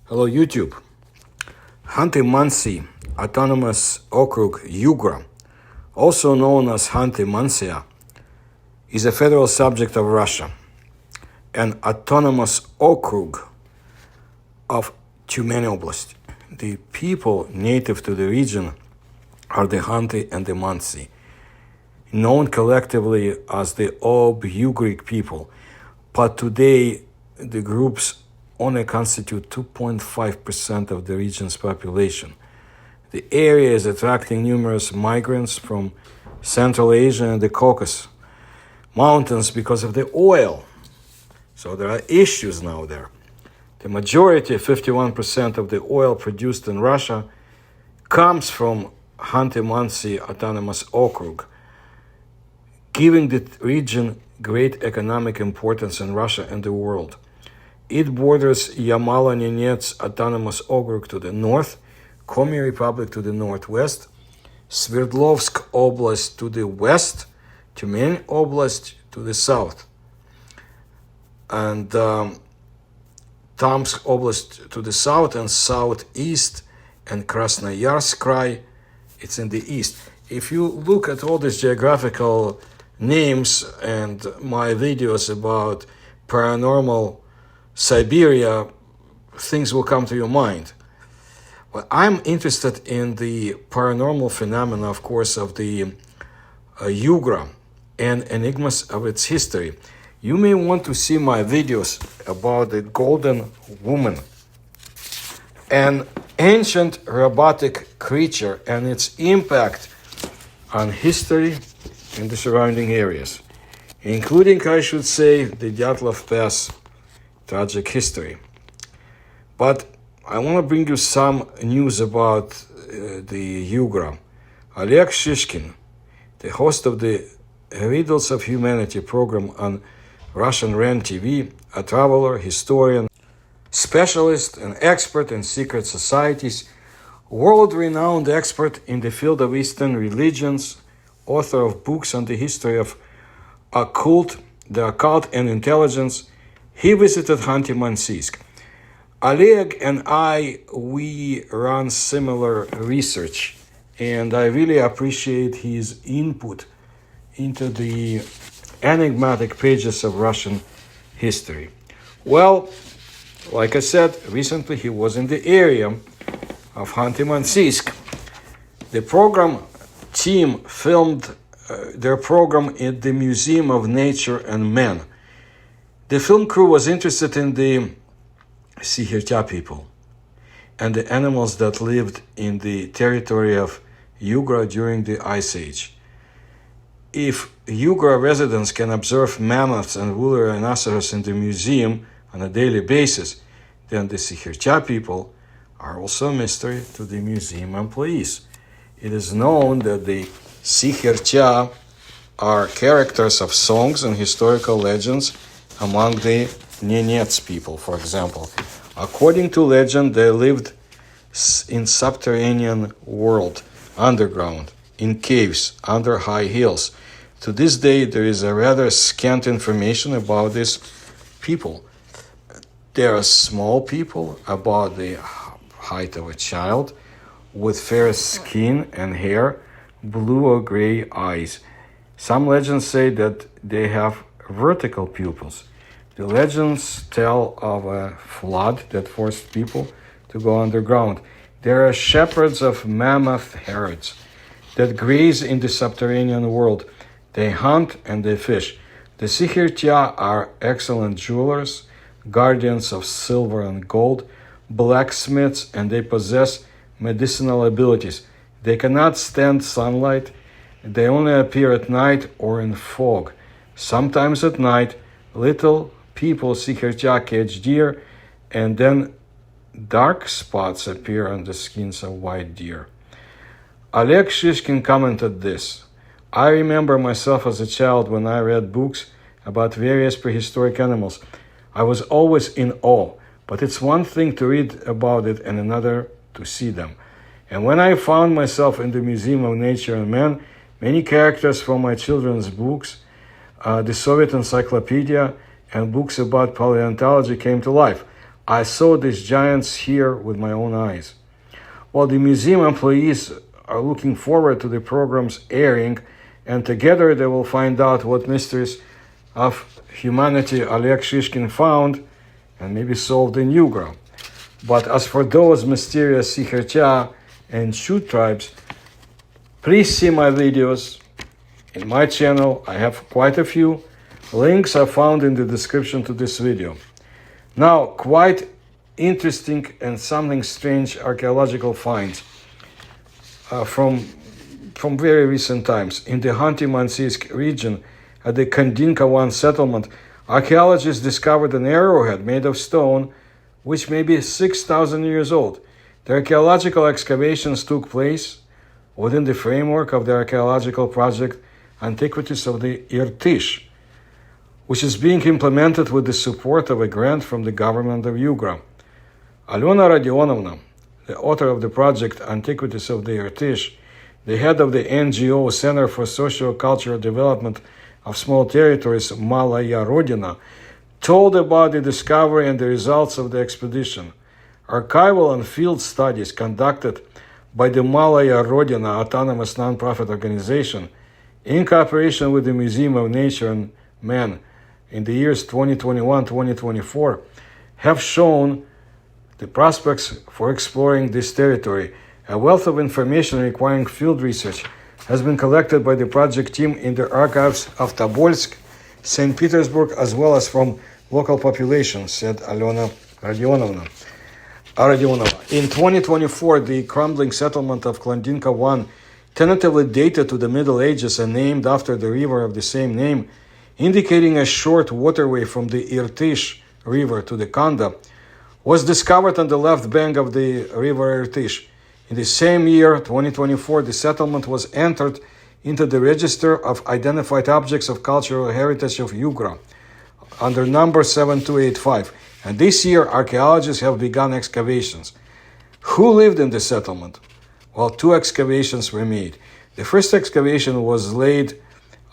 Hello YouTube. Khanty-Mansi Autonomous Okrug Ugra, also known as Khanty-Mansia, is a federal subject of Russia, an autonomous okrug of Tyumen Oblast. The people native to the region are the Khanty and the Mansi, known collectively as the Ugric people, but today the groups only constitute 2.5% of the region's population. The area is attracting numerous migrants from Central Asia and the Caucasus Mountains because of the oil. So there are issues now there. The majority, 51% of the oil produced in Russia, comes from Khanty-Mansi Autonomous Okrug, giving the region great economic importance in Russia and the world. It borders Yamalo-Nenets Autonomous Okrug to the north, Komi Republic to the northwest, Sverdlovsk Oblast to the west, Tyumen Oblast to the south, and Tomsk Oblast to the south and southeast, and Krasnoyarsk Krai, it's in the east. If you look at all these geographical names and my videos about paranormal Siberia, things will come to your mind. Well, I'm interested in the paranormal phenomena, of course, of the Ugra and enigmas of its history. You may want to see my videos about the Golden Woman, an ancient robotic creature and its impact on history in the surrounding areas, including, I should say, the Dyatlov Pass tragic history. But I want to bring you some news about the Ugra. Oleg Shishkin, the host of the Riddles of Humanity program on Russian REN TV, a traveler, historian, specialist, and expert in secret societies, world-renowned expert in the field of Eastern religions, author of books on the history of the occult and intelligence, he visited Khanty-Mansi. Oleg and we run similar research, and I really appreciate his input into the enigmatic pages of Russian history. Well, like I said, recently he was in the area of Khanty-Mansi. The program team filmed their program at the Museum of Nature and Man. The film crew was interested in the Siha people and the animals that lived in the territory of Ugra during the Ice Age. If Ugra residents can observe mammoths and woolly rhinoceros in the museum on a daily basis, then the Siha people are also a mystery to the museum employees. It is known that the Siha are characters of songs and historical legends among the Nenets people, for example. According to legend, they lived in subterranean world, underground, in caves, under high hills. To this day, there is a rather scant information about these people. They are small people, about the height of a child, with fair skin and hair, blue or gray eyes. Some legends say that they have vertical pupils. The legends tell of a flood that forced people to go underground. There are shepherds of mammoth herds that graze in the subterranean world. They hunt and they fish. The Siha are excellent jewelers, guardians of silver and gold, blacksmiths, and they possess medicinal abilities. They cannot stand sunlight. They only appear at night or in fog. Sometimes at night, little people Siha catch deer, and then dark spots appear on the skins of white deer. Oleg Shishkin commented this: I remember myself as a child when I read books about various prehistoric animals. I was always in awe, but it's one thing to read about it and another to see them. And when I found myself in the Museum of Nature and Man, many characters from my children's books, the Soviet Encyclopedia, and books about paleontology came to life. I saw these giants here with my own eyes. Well, the museum employees are looking forward to the program's airing, and together they will find out what mysteries of humanity Oleg Shishkin found and maybe solved in Ugra. But as for those mysterious Siha and Shu tribes, please see my videos in my channel. I have quite a few. Links are found in the description to this video. Now, quite interesting and something strange archaeological finds from very recent times. In the Khanty-Mansi region at the Kandinka-1 settlement, archaeologists discovered an arrowhead made of stone which may be 6,000 years old. The archaeological excavations took place within the framework of the archaeological project Antiquities of the Irtysh, which is being implemented with the support of a grant from the government of Ugra. Alona Rodionovna, the author of the project Antiquities of the Irtysh, the head of the NGO Center for Socio-Cultural Development of Small Territories, Malaya Rodina, told about the discovery and the results of the expedition. Archival and field studies conducted by the Malaya Rodina Autonomous Nonprofit Organization in cooperation with the Museum of Nature and Man in the years 2021-2024 have shown the prospects for exploring this territory. A wealth of information requiring field research has been collected by the project team in the archives of Tobolsk, St. Petersburg, as well as from local populations, said Alona Rodionova. In 2024, the crumbling settlement of Klandinka-1, tentatively dated to the Middle Ages and named after the river of the same name, indicating a short waterway from the Irtysh River to the Kanda, was discovered on the left bank of the river Irtysh. In the same year, 2024, the settlement was entered into the Register of Identified Objects of Cultural Heritage of Ugra under number 7285. And this year, archaeologists have begun excavations. Who lived in the settlement? Well, 2 excavations were made. The first excavation was laid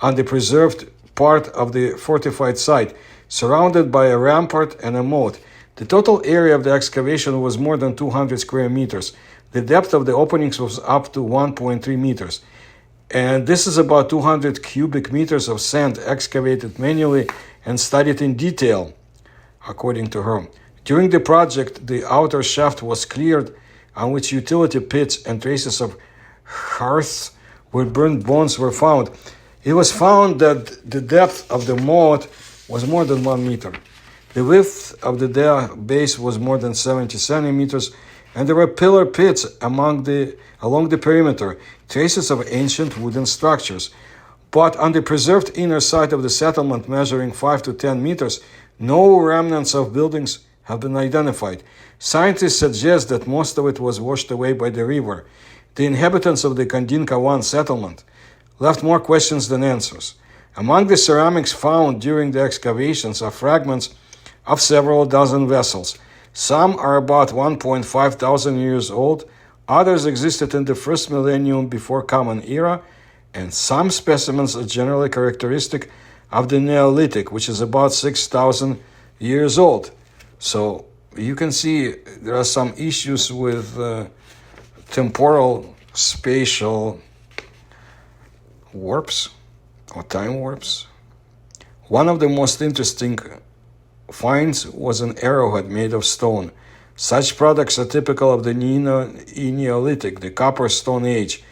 on the preserved part of the fortified site, surrounded by a rampart and a moat. The total area of the excavation was more than 200 square meters. The depth of the openings was up to 1.3 meters. And this is about 200 cubic meters of sand excavated manually and studied in detail, according to her. During the project, the outer shaft was cleared, on which utility pits and traces of hearths where burnt bones were found. It was found that the depth of the moat was more than 1 meter. The width of the base was more than 70 centimeters, and there were pillar pits along the perimeter, traces of ancient wooden structures. But on the preserved inner side of the settlement, measuring 5 to 10 meters, no remnants of buildings have been identified. Scientists suggest that most of it was washed away by the river. The inhabitants of the Kandinka-1 settlement left more questions than answers. Among the ceramics found during the excavations are fragments of several dozen vessels. Some are about 1.5 thousand years old, others existed in the first millennium before Common Era, and some specimens are generally characteristic of the Neolithic, which is about 6,000 years old. So you can see there are some issues with temporal spatial warps or time warps. One of the most interesting finds was an arrowhead made of stone. Such products are typical of the Neolithic, the Copper Stone Age,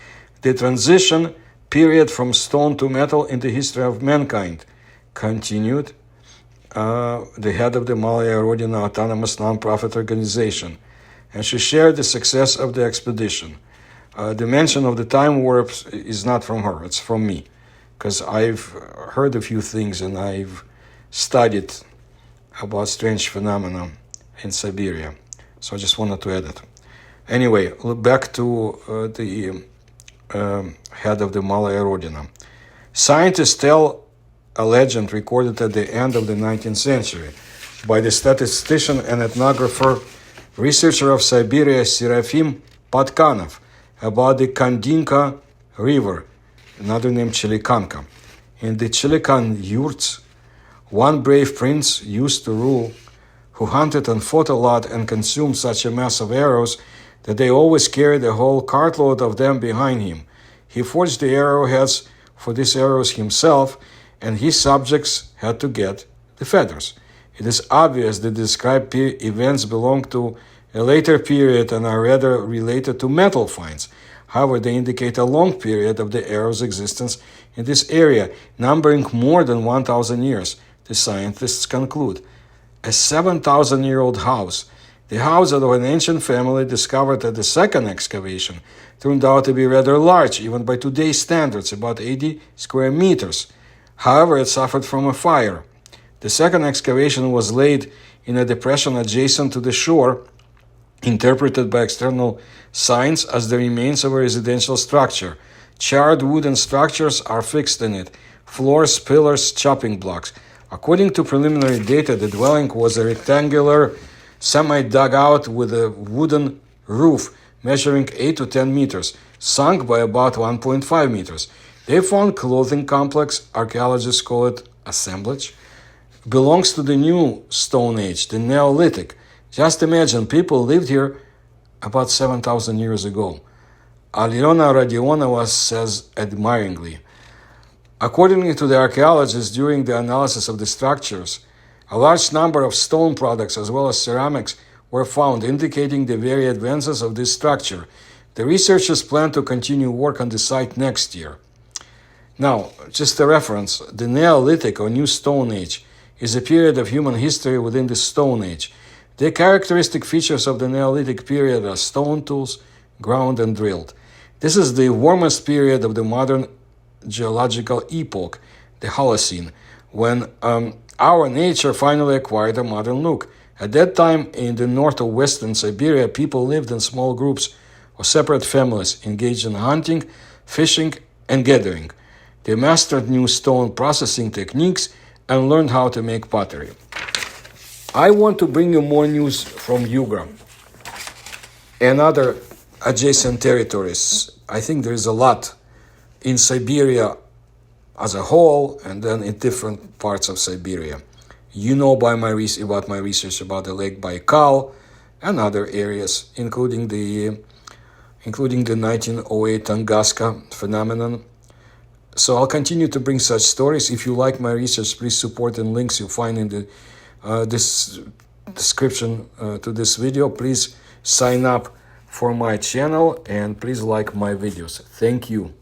the transition period from stone to metal in the history of mankind, continued the head of the Malaya Rodina Autonomous Nonprofit Organization, and she shared the success of the expedition. The mention of the time warps is not from her, it's from me, because I've heard a few things and I've studied about strange phenomena in Siberia. So I just wanted to add it. Anyway, back to the head of the Malaya Rodina. Scientists tell a legend recorded at the end of the 19th century by the statistician and ethnographer, researcher of Siberia, Serafim Patkanov, about the Kandinka River, another name Chilikanka. In the Chilikan yurts, one brave prince used to rule who hunted and fought a lot and consumed such a mass of arrows that they always carried a whole cartload of them behind him. He forged the arrowheads for these arrows himself, and his subjects had to get the feathers. It is obvious that the described events belong to a later period and are rather related to metal finds. However, they indicate a long period of the arrow's existence in this area, numbering more than 1,000 years, the scientists conclude. A 7,000-year-old house, the house of an ancient family discovered at the second excavation, turned out to be rather large, even by today's standards, about 80 square meters. However, it suffered from a fire. The second excavation was laid in a depression adjacent to the shore, interpreted by external signs as the remains of a residential structure. Charred wooden structures are fixed in it, floors, pillars, chopping blocks. According to preliminary data, the dwelling was a rectangular semi-dugout with a wooden roof measuring 8 to 10 meters, sunk by about 1.5 meters. They found clothing complex, archaeologists call it assemblage, belongs to the new Stone Age, the Neolithic. Just imagine, people lived here about 7,000 years ago. Aliona Radionova says admiringly. According to the archaeologists, during the analysis of the structures, a large number of stone products as well as ceramics were found, indicating the very advances of this structure. The researchers plan to continue work on the site next year. Now, just a reference, the Neolithic or New Stone Age is a period of human history within the Stone Age. The characteristic features of the Neolithic period are stone tools, ground and drilled. This is the warmest period of the modern geological epoch, the Holocene, when our nature finally acquired a modern look. At that time, in the north of western Siberia, people lived in small groups or separate families, engaged in hunting, fishing, and gathering. They mastered new stone processing techniques and learned how to make pottery. I want to bring you more news from Ugra and other adjacent territories. I think there is a lot in Siberia as a whole and then in different parts of Siberia. You know about my research about the Lake Baikal and other areas, including the 1908 Tunguska phenomenon. So I'll continue to bring such stories. If you like my research, please support the links you find in the this description to this video. Please sign up for my channel and please like my videos. Thank you.